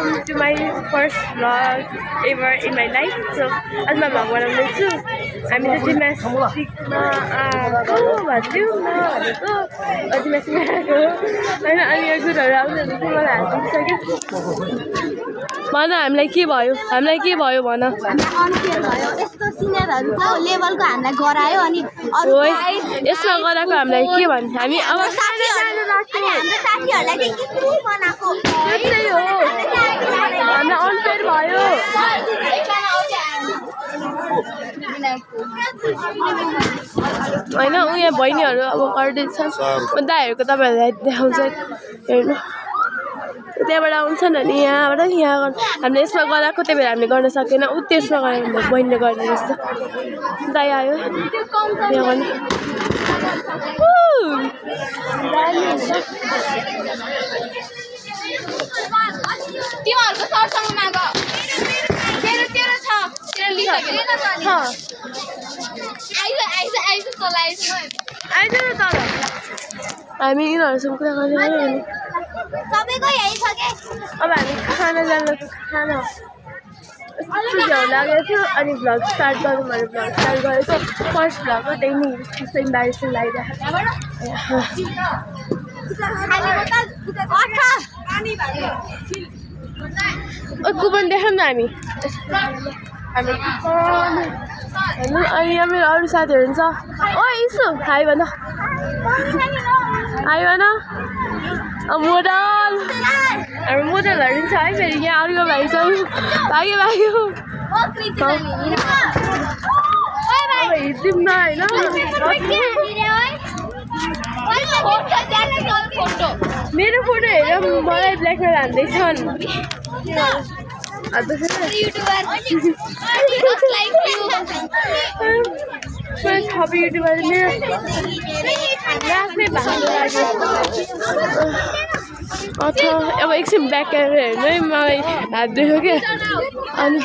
welcome to my first vlog ever in my life. So, as my vlog बनाउँदैछु हामी चाहिँ जिम्नास्टिकमा आएको भन्थ्यौँ न भनेको जिम्नास्टिकमा आएको होइन अनि यो गुडहरू आउँदैन चाहिँ मलाई हालिदिइसक्यो भन हामीलाई के भयो भन यस्तो सिनियरहरुको लेभलको हामीलाई गरायो अनि अरु यसमा गराएको हामीलाई के भन्छ हामी अब साथीहरुलाई चाहिँ के बनाएको त्यही हो हामीलाई अनफेयर भयो होइन उयो बहिनीहरू अब गर्दैछ दाइहरूको तपाईँहरूलाई देखाउँछ हेर्नु त्यहाँबाट आउँछन् अनि यहाँबाट हामीले यसमा गराएको त्यही भएर हामीले गर्न सकेन ऊ त्यसमा गरायो भने बहिनीले गर्ने जस्तो दाइ आयो यहाँ गर्नु तिमीहरुको सरसँग माग तेरो छ तेरो लिसक्यो आइज न तर हामी यिनीहरूसँग कुरा गर्ने सबैको यही छ के अब हामी खाना जानु खाना झ्याउ लागेको थियो अनि भ्लग स्टार्ट गरौँ भनेर भ्लग स्टार्ट गरेको फर्स्ट भ्लग हो त्यही नै त्यस्तो इम्बारेसिङ लागिरहेको कुपन देखाउँ न हामी अनि यहाँ मेरो अरू साथीहरू हुन्छ ओ इसु हाई भन मोडल हाम्रो मोडलहरू छ है फेरि यहाँ अर्को भाइ छ भाग्यो हिँड्यौँ न होइन मेरो फोटो हेरेर मलाई ब्ल्याकमेल हान्दैछन् सबै युट्युबर मेरो आफ्नै भाग्नु लाग्यो अब एकछिन ब्याक क्यामेरा हेर्नु है मलाई हात दुख्यो क्या अनि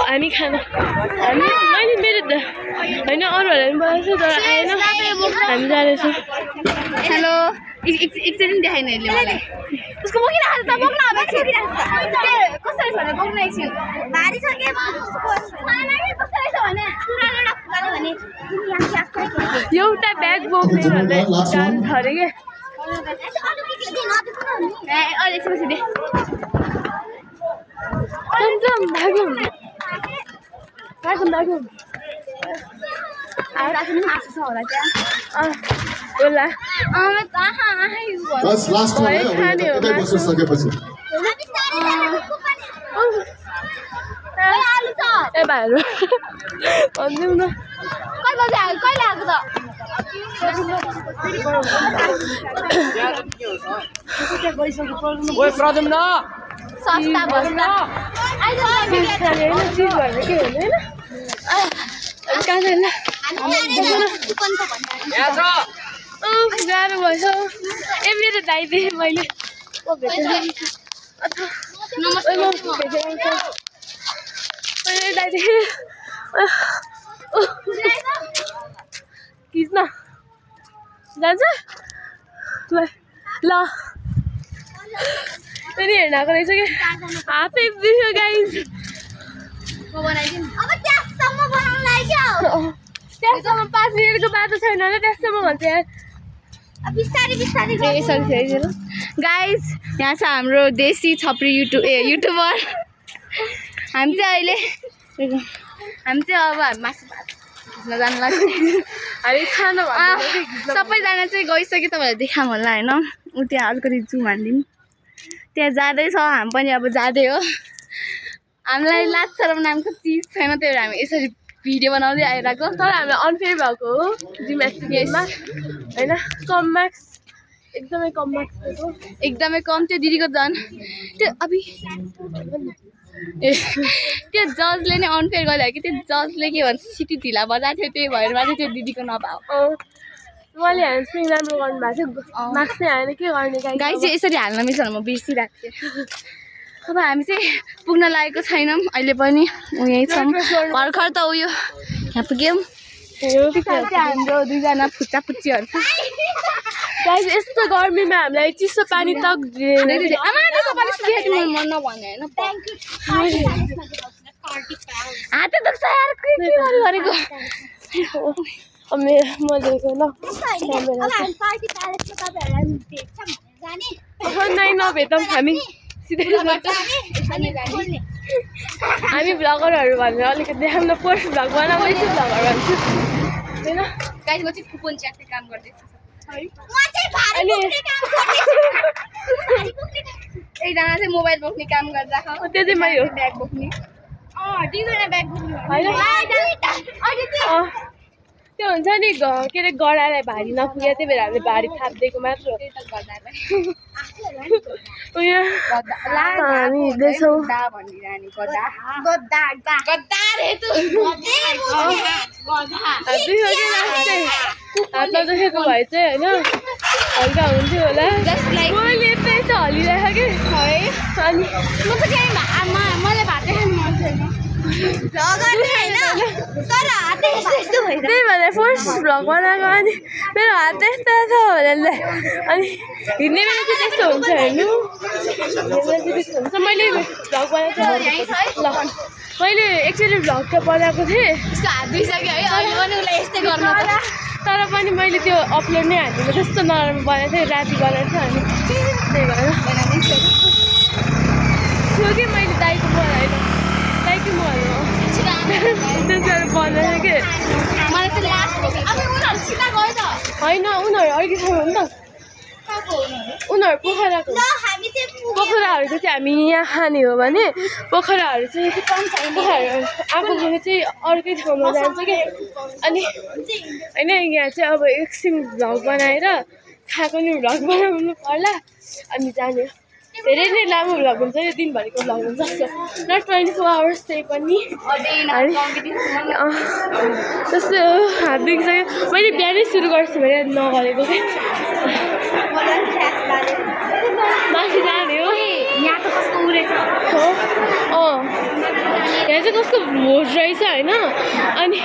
हामी खाना मैले मेरो होइन अरूहरूलाई पनि बोलाएको छु तर आएन हामी जाँदैछौँ हेलो एकचोटि देखाइन यसले मलाई उसको बोकिरहेको छ बोक्न अब कसरी छ भने बोक्न एकछिन भारी छ के कसरी छ भने एउटा ब्याग बोक्ने भन्दै जानु छ अरे के बस लास्ट हो यतै बस्न सकेपछि ए भाइहरू भन्दिउँ न कहिले आएको त सस्ता बस्दा चिज भनेर के हुने होइन गाह्रो भएछ ए मेरो दाइ देखेँ मैले दाइ देखेँ खिच्न जान्छ ल पनि हेर्न आएको रहेछ कि हातै दुख्यो गाइस त्यहाँसम्म 5 मिनटको बाटो छैन होला त्यहाँसम्म भन्छ यार गाइस यहाँ छ हाम्रो देशी छपरी युट्युबर हामी चाहिँ अब मासु भात खिच्न जानु लाग्छ हामी खानु सबैजना चाहिँ गइसक्यो तपाईँलाई देखाऊँ होला होइन ऊ त्यहाँ अलिकति जुम हानिदिउँ त्यहाँ जाँदैछ हामी पनि अब जाँदै हो हामीलाई लाज शरम नामको चिज छैन त्यही भएर हामी यसरी भिडियो बनाउँदै आइरहेको तर हामीलाई अनफेयर भएको हो जिम्नास्टिक गेममा होइन कम मार्क्स एकदमै कम मार्क्स दिएको एकदमै कम त्यो दिदीको झन् त्यो अभि त्यो जजले नै अनफेयर गरिदियो कि त्यो जजले के भन्छ सिटी ढिला बजाएको थियो त्यही भएर मात्रै त्यो दिदीको नपाओ उहाँले ह्यान्डस्प्रिङ राम्रो गर्नुभएको थियो मार्क्स नै आएन के गर्ने गाई चाहिँ यसरी हाल्न मिल्छ भने म बिर्सिरहेको थिएँ अब हामी चाहिँ पुग्न लागेको छैनौँ अहिले पनि यहीँ छौँ भर्खर त उयो यहाँ पुग्यौँ हाम्रो दुईजना फुच्चा फुच्चीहरू छ गाइस यस्तो गर्मीमा हामीलाई चिसो पानी तक हात दुख्छ यार के गरेको म दिएको ल नै नभेटौँ हामी हामी भ्लगरहरू भनेर अलिकति देखाउन फर्स्ट भ्लग बनाउँदैछु भ्लगर भन्छु होइन गाइस म चाहिँ कुपन च्याट्ने काम गर्दैछु एकजना चाहिँ मोबाइल बोक्ने काम गर्दा त्यो चाहिँ मैले हो ब्याग बोक्ने दुईजना ब्याग बोक्ने त्यो हुन्छ नि के अरे गडालाई भारी नपुगे त्यही भएर हामीले भारी थापिदिएको मात्र हो हामी हिँड्दैछौँ हातमा देखेको भए चाहिँ होइन हल्का हुन्थ्यो होला मैले यतै त हलिरहेको कि अनि मलाई भात खानु मन छैन त्यही भनेर फर्स्ट भ्लग बनाएको अनि मेरो हात यस्तो छ भनेर अनि हिँड्ने बेला चाहिँ त्यस्तो हुन्छ हेर्नु त्यस्तो हुन्छ मैले भ्लग बनाएको ल मैले एकचोटि भ्लग त बनाएको थिएँ त्यसको हात दुइसक्यो है अहिले पनि उसलाई यस्तै गर्नु तर पनि मैले त्यो अपलोड नै हालेको त्यस्तो नराम्रो बनाएको थिएँ राति बनाएको थिएँ अनि त्यही भएर थियो कि मैले दाइको बनाएन दाइको महरू त्यसबाट बनाएँ कि मलाई चाहिँ लास्ट उनीहरू सिधा गयो त होइन उनीहरू अर्कै ठाउँ हो नि त उनीहरू पोखराको पोखराहरूको चाहिँ हामी यहाँ खाने हो भने पोखराहरू चाहिँ पोखराहरू आफूको चाहिँ अर्कै ठाउँमा जान्छ कि अनि होइन यहाँ चाहिँ अब एकछिन भ्लग बनाएर खाएको नि भ्लग बनाउनु पर्ला अनि जाने धेरै नै लामो भ्लग हुन्छ यो दिनभरिको भ्लग हुन्छ जस्तो नट 24 आवर्स त्यही पनि त्यस्तो हात दुखिसक्यो मैले बिहानै सुरु गर्छु भने नगरेको कि माथि जाने हो यहाँ त कस्तो उडेछ यहाँ चाहिँ कस्तो भोज रहेछ होइन अनि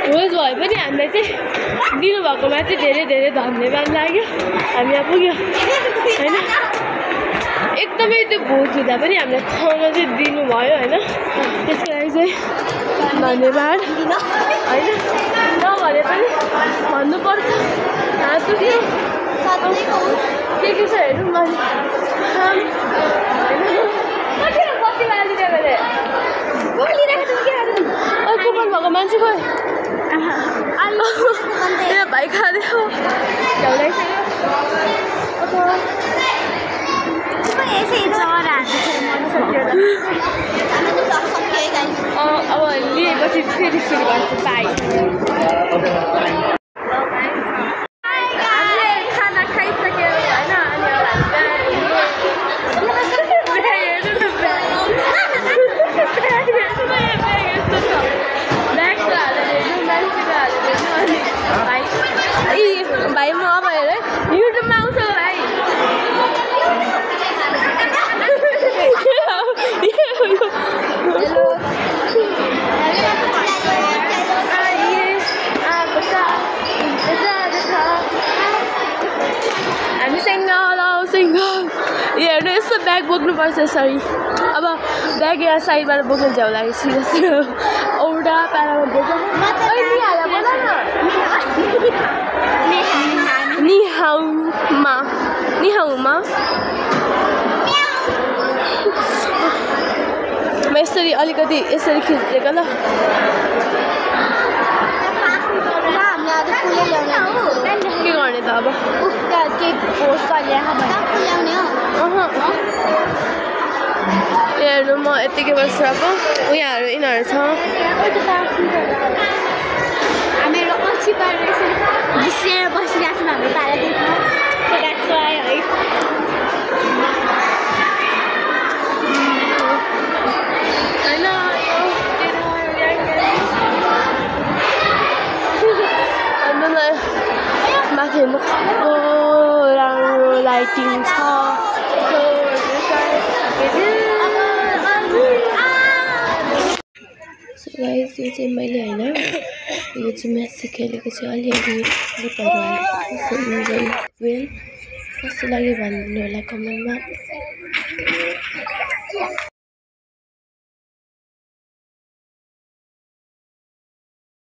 भोज भए पनि हामीलाई चाहिँ दिनुभएकोमा चाहिँ धेरै धेरै धन्यवाद लाग्यो हामी यहाँ पुग्यो होइन एकदमै त्यो भोज हुँदा पनि हामीलाई खान चाहिँ दिनुभयो होइन त्यसको लागि चाहिँ धन्यवाद होइन नभने पनि भन्नुपर्छ हात दुख्यो के छ हेर्नु मैले खाम होइन कति बालिदियो मैले कुपन भएको मान्छे गयो मेरो भाइ खाँदैछ अब लिएपछि फेरि सुरु गर्छु बाई हामीले खाना खाइसक्यो होइन अनि भाइ म अब हेर युट्युबमा आउँछ भाइ हामी सिङ्गल हेर्नु यस्तो ब्याग बोक्नुपर्छ यसरी अब ब्याग यहाँ साइडबाट बोक्नु झ्याउ लाग्यो सिरियस औडा पारामा बोक्नु निहाउमा म यसरी अलिकति यसरी खिच्दिएको ल के गर्ने त अब हेर्नु म यत्तिकै बसिरहेको उनीहरू यिनीहरू छ हामीहरू पछि पारेर जिस्सिएर बसिरहेको छौँ हाम्रो पारा है माथि कस्तो राम्रो लाइटिङ छ गाइस यो चाहिँ मैले होइन यो चाहिँ म्याच चाहिँ खेलेको चाहिँ अलिअलि इन्जोय वेल कस्तो लाग्यो भनिदिनु होला कमेन्टमा।